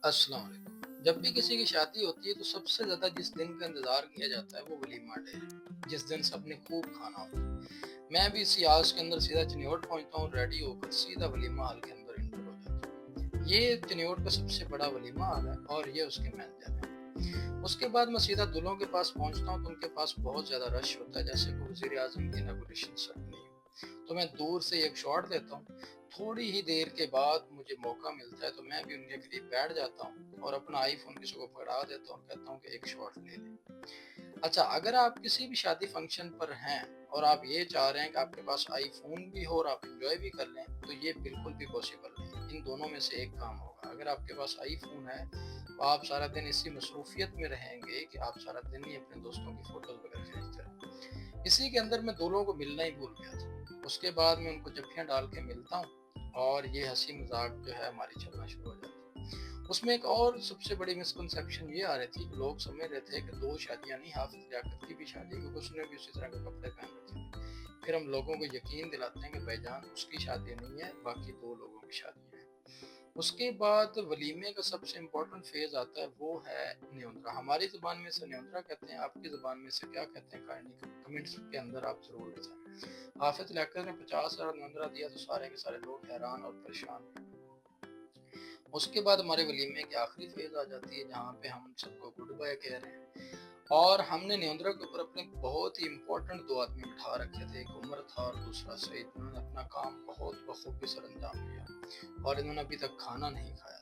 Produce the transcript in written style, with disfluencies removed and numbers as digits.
अस्सलाम वालेकुम। जब भी किसी की शादी होती है तो सबसे ज़्यादा जिस दिन का इंतज़ार किया जाता है वो वलीमा डे है, जिस दिन सबने खूब खाना होता है। मैं भी इसी आस के अंदर सीधा चिन्योट पहुंचता हूँ, रेडी होकर सीधा वलीमा हॉल के अंदर इंटर हो जाता हूँ। ये चिन्योट का सबसे बड़ा वलीमा हॉल है और ये उसके मैनेजर हैं। उसके बाद मैं सीधा दूल्हों के पास पहुंचता हूँ तो उनके पास बहुत ज़्यादा रश होता है, जैसे कि वज़ीर आज़म की इनॉग्रेशन सेरेमनी हो। तो मैं दूर से एक शॉट लेता हूँ। थोड़ी ही देर के बाद मुझे मौका मिलता है तो मैं भी उनके करीब बैठ जाता हूँ और अपना आईफोन किसी को पकड़ा देता हूँ, कहता हूँ कि एक शॉट ले लें। अच्छा, अगर आप किसी भी शादी फंक्शन पर हैं और आप ये चाह रहे हैं कि आपके पास आईफोन भी हो और आप एंजॉय भी कर लें, तो ये बिल्कुल भी पॉसिबल नहीं है। इन दोनों में से एक काम होगा। अगर आपके पास आईफोन है तो आप सारा दिन इसी मसरूफियत में रहेंगे कि आप सारा दिन ही अपने दोस्तों की फोटोज वगैरह खींचते रहें। इसी के अंदर मैं दो लोगों को मिलना ही भूल गया था। उसके बाद मैं उनको जफ्फियाँ डाल के मिलता हूँ और ये हंसी मजाक जो है हमारी चलना शुरू हो जाती है। उसमें एक और सबसे बड़ी मिसकंसेप्शन ये आ रही थी कि लोग समझ रहे थे कि दो शादियां नहीं, हाफिज लियाकत की भी शादी, क्योंकि उसने भी उसी तरह के कपड़े पहन रखे थे। फिर हम लोगों को यकीन दिलाते हैं कि भाईजान उसकी शादी नहीं है, बाकी दो लोगों की शादी है। उसके बाद वलीमे का सबसे इम्पोर्टेंट फेज आता है, वो है न्योंदरा। हमारी ज़ुबान में से न्योंदरा कहते हैं, आपकी ज़ुबान में से क्या कहते हैं काइंडली कमेंट्स के अंदर आप ज़रूर बताएं। हाफिज लियाकत ने 50,000 न्योंदरा दिया तो सारे के सारे लोग हैरान और परेशान। उसके बाद हमारे वलीमे की आखिरी फेज आ जाती है, जहाँ पे हम सबको गुड बाय कह रहे हैं। और हमने न्योंदरा के ऊपर अपने बहुत ही इम्पोर्टेंट दो आदमी बिठा रखे थे, एक उमर था और दूसरा सईद। उन्होंने अपना काम बहुत बखूबी सर अंजाम दिया और इन्होंने अभी तक खाना नहीं खाया।